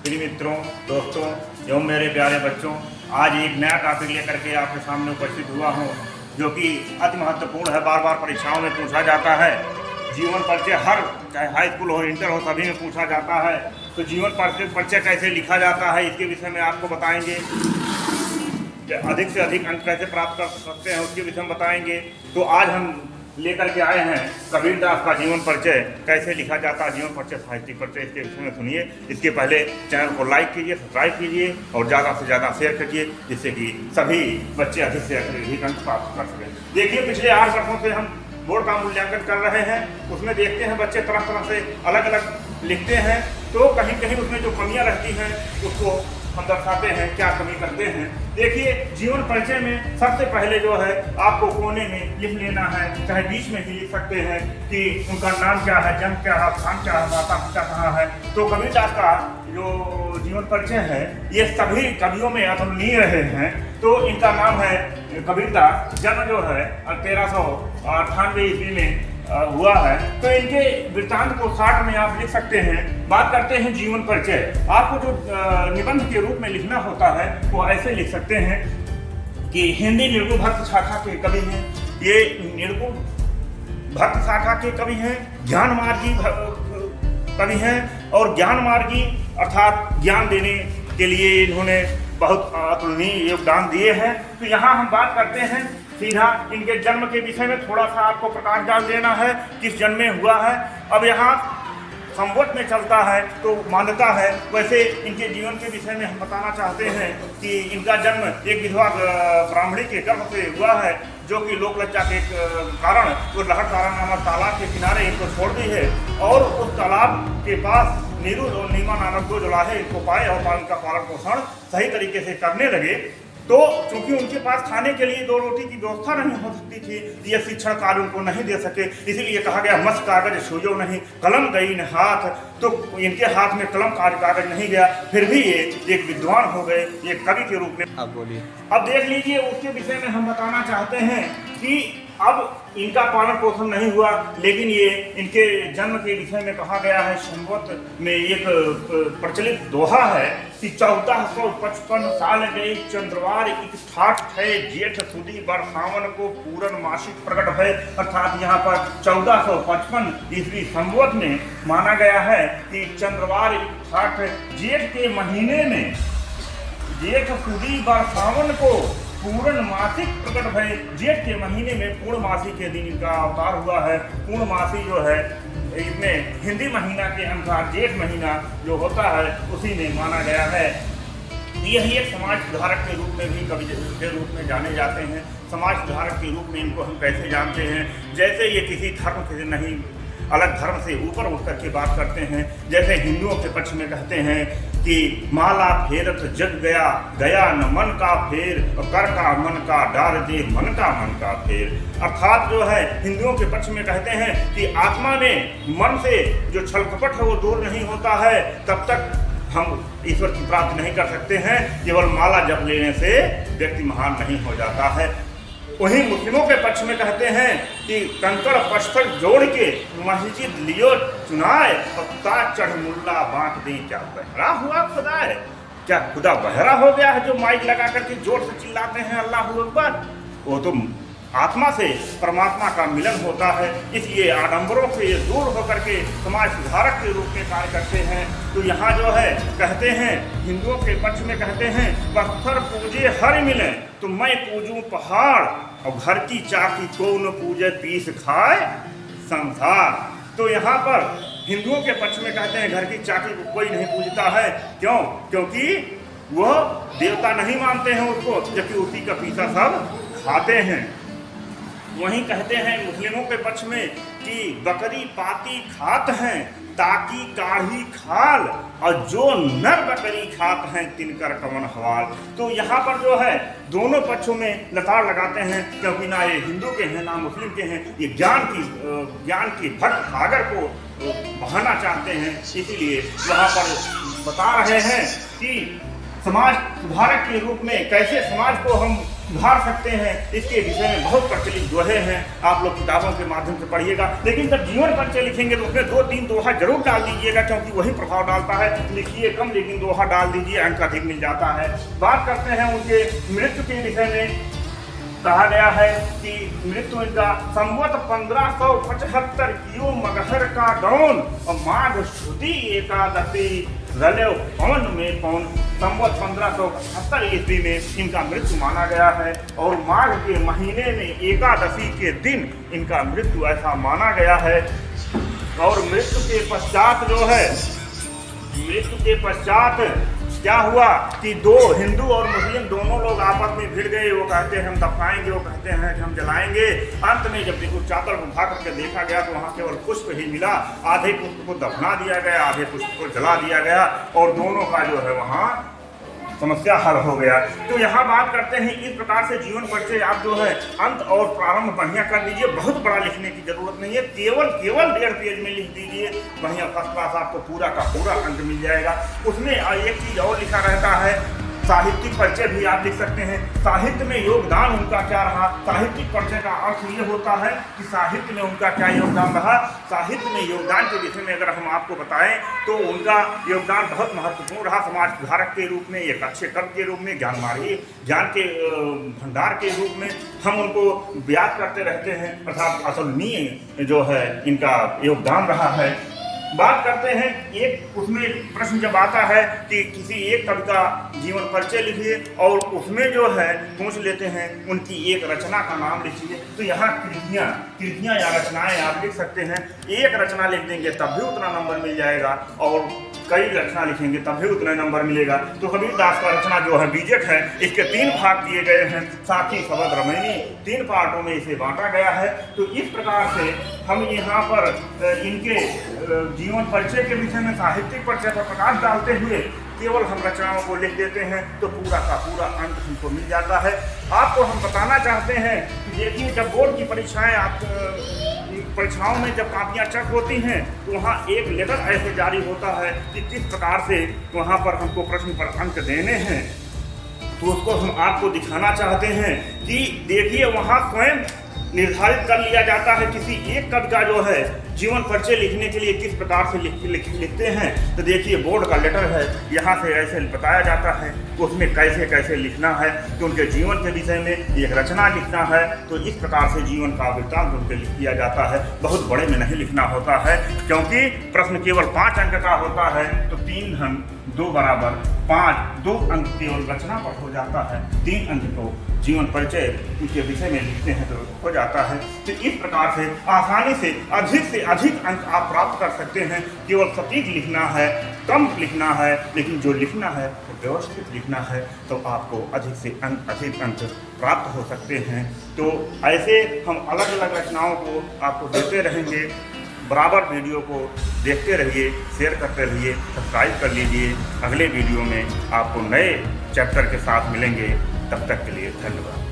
प्रिय मित्रों, दोस्तों एवं मेरे प्यारे बच्चों, आज एक नया टॉपिक लेकर के आपके सामने उपस्थित हुआ हूँ, जो कि अति महत्वपूर्ण है। बार बार परीक्षाओं में पूछा जाता है। जीवन परिचय हर, चाहे हाई स्कूल हो, इंटर हो, सभी में पूछा जाता है। तो जीवन परिचय कैसे लिखा जाता है, इसके विषय में आपको बताएंगे। अधिक से अधिक अंक कैसे प्राप्त कर सकते हैं, उसके विषय में बताएंगे। तो आज हम लेकर के आए हैं कबीरदास का जीवन परिचय कैसे लिखा जाता है, जीवन परिचय, साहित्यिक परिचय। इसके विषय में सुनिए। इसके पहले चैनल को लाइक कीजिए, सब्सक्राइब कीजिए और ज़्यादा से ज़्यादा शेयर कीजिए, जिससे कि सभी बच्चे अधिक से अधिक अंक प्राप्त कर सकें। देखिए, पिछले 8 वर्षों से हम बोर्ड का मूल्यांकन कर रहे हैं। उसमें देखते हैं बच्चे तरह तरह से अलग अलग लिखते हैं, तो कहीं कहीं उसमें जो कमियाँ रहती हैं उसको हम दर्शाते हैं, क्या कमी करते हैं। देखिए, जीवन परिचय में सबसे पहले जो है आपको कोने में लिख लेना है, चाहे बीच में भी लिख सकते हैं कि उनका नाम क्या है, जन्म क्या है, स्थान क्या है, माता पिता कहाँ है। तो कबीरदास का जो जीवन परिचय है ये सभी कवियों में अतुलनीय रहे हैं। तो इनका नाम है कबीरदास। जन्म जो है 1398 ईस्वी में हुआ है। तो इनके वृत्तांत को 60 में आप लिख सकते हैं। बात करते हैं जीवन परिचय। आपको जो निबंध के रूप में लिखना होता है वो ऐसे लिख सकते हैं कि हिंदी निर्गुण भक्त शाखा के कवि हैं। ये निर्गुण भक्त शाखा के कवि हैं, ज्ञान मार्गी कवि हैं। और ज्ञान मार्गी अर्थात ज्ञान देने के लिए इन्होंने बहुत अतुलनीय योगदान दिए हैं। तो यहाँ हम बात करते हैं सीधा इनके जन्म के विषय में। थोड़ा सा आपको प्रकाश डाल देना है किस जन्म में हुआ है। अब यहाँ संवत में चलता है तो मान्यता है, वैसे इनके जीवन के विषय में हम बताना चाहते हैं कि इनका जन्म एक विधवा ब्राह्मणी के गर्भ से हुआ है, जो कि लोकलज्जा के कारण वो लहरतारा नामक तालाब के किनारे इनको छोड़ दी है। और उस तालाब के पास नीरू और नीमा नामक 2 जुलाहे इनको पाए और उनका पालन पोषण सही तरीके से करने लगे। तो चूंकि उनके पास खाने के लिए 2 रोटी की व्यवस्था नहीं हो सकती थी, यह शिक्षण कार्य उनको नहीं दे सके, इसीलिए कहा गया मस कागज छुयो नहीं, कलम गई न हाथ। तो इनके हाथ में कलम कागज नहीं गया, फिर भी ये एक विद्वान हो गए, एक कवि के रूप में। आप बोलिए। अब देख लीजिए, उसके विषय में हम बताना चाहते हैं कि अब इनका पालन पोषण नहीं हुआ, लेकिन ये इनके जन्म के विषय में कहा गया है। संवत में एक प्रचलित दोहा है कि 1455 साल गई चंद्रवार एक ठाठ है, जेठ सुदी बरसावन को पूरन मासिक प्रकट है। अर्थात यहाँ पर 1455 ईस्वी संवत में माना गया है कि चंद्रवार एक ठाठ जेठ के महीने में, जेठ सुदी बरसावन को पूर्ण मासिक प्रकट भय। जेठ के महीने में पूर्णमासी के दिन इनका अवतार हुआ है। पूर्णमासी जो है इसमें हिंदी महीना के अनुसार जेठ महीना जो होता है उसी में माना गया है। यही एक समाज सुधारक के रूप में भी कवि के रूप में जाने जाते हैं। समाज सुधारक के रूप में इनको हम कैसे जानते हैं, जैसे ये किसी धर्म से नहीं, अलग धर्म से ऊपर उठ करके बात करते हैं। जैसे हिंदुओं के पक्ष में कहते हैं कि माला फेरत जग गया, गया न मन का फेर, कर का मन का डार दे मन का फेर। अर्थात जो है हिंदुओं के पक्ष में कहते हैं कि आत्मा में मन से जो छल कपट है वो दूर नहीं होता है, तब तक हम ईश्वर की प्राप्ति नहीं कर सकते हैं। केवल माला जप लेने से व्यक्ति महान नहीं हो जाता है। वहीं मुस्लिमों के पक्ष में कहते हैं कि कंकड़ पत्थर जोड़ के मस्जिद लियो चुनाए, और ताज चढ़ मुल्ला बांट दें, क्या बहरा हुआ खुदा है। क्या खुदा बहरा हो गया है जो माइक लगा करके जोर से चिल्लाते हैं अल्लाह अकबर? वो तो आत्मा से परमात्मा का मिलन होता है। इसलिए आडंबरों से ये दूर होकर के समाज सुधारक के रूप में कार्य करते हैं। तो यहाँ जो है कहते हैं, हिंदुओं के पक्ष में कहते हैं, पत्थर पूजे हर मिले तो मैं पूजूं पहाड़, और घर की चाकी को न पूजे पीस खाए संसार। तो यहाँ पर हिंदुओं के पक्ष में कहते हैं घर की चाकी को कोई नहीं पूजता है। क्यों? क्योंकि वह देवता नहीं मानते हैं उसको, जबकि उसी का पीछा सब खाते हैं। वहीं कहते हैं मुस्लिमों के पक्ष में कि बकरी पाती खात हैं ताकि काढ़ी खाल, और जो नर बकरी खात हैं तिनकर कमन हवाल। तो यहाँ पर जो है दोनों पक्षों में लताड़ लगाते हैं, क्योंकि ना ये हिंदू के हैं ना मुस्लिम के हैं। ये ज्ञान की भक्त सागर को बहाना चाहते हैं। इसीलिए वहाँ पर बता रहे हैं कि समाज सुधारक के रूप में कैसे समाज को हम सुधार सकते हैं, इसके विषय में बहुत प्रचलित दोहे हैं। आप लोग किताबों के माध्यम से पढ़िएगा, लेकिन जब जीवन परिचय लिखेंगे तो उसमें 2-3 दोहा जरूर डाल दीजिएगा, क्योंकि वही प्रभाव डालता है। लिखिए कम लेकिन दोहा डाल दीजिए, अंक अधिक मिल जाता है। बात करते हैं उनके मृत्यु के विषय में। कहा गया है कि मृत्यु इनका संवत 1575 कियो मगहर का डौन और माघ शुद्धि एकादशी रले पवन में पौन। संवत 1575 ईस्वी में इनका मृत्यु माना गया है और माघ के महीने में एकादशी के दिन इनका मृत्यु ऐसा माना गया है। और मृत्यु के पश्चात क्या हुआ कि 2 हिंदू और मुस्लिम दोनों लोग आपस में भिड़ गए। वो कहते हैं हम दफनाएंगे, वो कहते हैं कि हम जलाएंगे। अंत में जब देखो चादर उठा करके देखा गया तो वहाँ केवल पुष्प ही मिला। आधे पुष्प को दफना दिया गया, आधे पुष्प को जला दिया गया और दोनों का जो है वहाँ समस्या हल हो गया। तो यहाँ बात करते हैं इस प्रकार से जीवन परिचय आप जो है अंत और प्रारंभ बढ़िया कर दीजिए। बहुत बड़ा लिखने की जरूरत नहीं है, केवल 1.5 पेज में लिख दीजिए, बढ़िया फर्स्ट क्लास आपको पूरा का पूरा अंक मिल जाएगा। उसमें एक चीज और लिखा रहता है, साहित्यिक परिचय भी आप लिख सकते हैं। साहित्य में योगदान उनका क्या रहा। साहित्यिक परिचय का अर्थ ये होता है कि साहित्य में उनका क्या योगदान रहा। साहित्य में योगदान के विषय में अगर हम आपको बताएं तो उनका योगदान बहुत महत्वपूर्ण रहा। समाज सुधारक के रूप में, एक अच्छे कवि के रूप में, ज्ञान के भंडार के रूप में हम उनको याद करते रहते हैं, अर्थात असुलनीय जो है इनका योगदान रहा है। बात करते हैं एक उसमें प्रश्न जब आता है कि किसी एक कवि का जीवन परिचय लिखिए और उसमें जो है पूछ लेते हैं उनकी एक रचना का नाम लिखिए, तो यहाँ कृतियाँ या रचनाएं आप लिख सकते हैं। एक रचना लिख देंगे तब भी उतना नंबर मिल जाएगा और कई रचना लिखेंगे तब भी उतना नंबर मिलेगा। तो कबीरदास का रचना जो है बीजक है, इसके 3 भाग किए गए हैं। साथी शबद रमैनी 3 पार्टों में इसे बांटा गया है। तो इस प्रकार से हम यहाँ पर इनके जीवन परिचय के विषय में साहित्यिक परिचय पर प्रकाश डालते हुए केवल हम रचनाओं को लिख देते हैं तो पूरा का पूरा अंक हमको मिल जाता है। आपको हम बताना चाहते हैं कि देखिए जब बोर्ड की परीक्षाओं में जब कापियाँ चेक होती हैं तो वहाँ एक लेटर ऐसे जारी होता है कि किस प्रकार से वहाँ पर हमको प्रश्न पर अंक देने हैं। तो उसको हम आपको दिखाना चाहते हैं कि देखिए वहाँ स्वयं निर्धारित कर लिया जाता है किसी एक कवि का जो है जीवन परिचय लिखने के लिए किस प्रकार से लिखते हैं। तो देखिए बोर्ड का लेटर है, यहाँ से ऐसे बताया जाता है उसमें कैसे कैसे लिखना है। तो उनके जीवन के विषय में एक रचना लिखना है तो इस प्रकार से जीवन का वृत्तांत उनके लिख दिया जाता है। बहुत बड़े में नहीं लिखना होता है, क्योंकि प्रश्न केवल 5 अंक का होता है तो 3 हम 2 बराबर 5, 2 अंक केवल रचना पर हो जाता है, 3 अंक तो जीवन परिचय उनके विषय में लिखते हैं तो हो जाता है। तो इस प्रकार से आसानी से अधिक अंक आप प्राप्त कर सकते हैं। केवल सटीक लिखना है, कम लिखना है, लेकिन जो लिखना है तो व्यवस्थित लिखना है तो आपको अधिक अंक प्राप्त हो सकते हैं। तो ऐसे हम अलग अलग रचनाओं को आपको देते रहेंगे। बराबर वीडियो को देखते रहिए, शेयर करते रहिए, सब्सक्राइब कर लीजिए। अगले वीडियो में आपको नए चैप्टर के साथ मिलेंगे, तब तक के लिए धन्यवाद।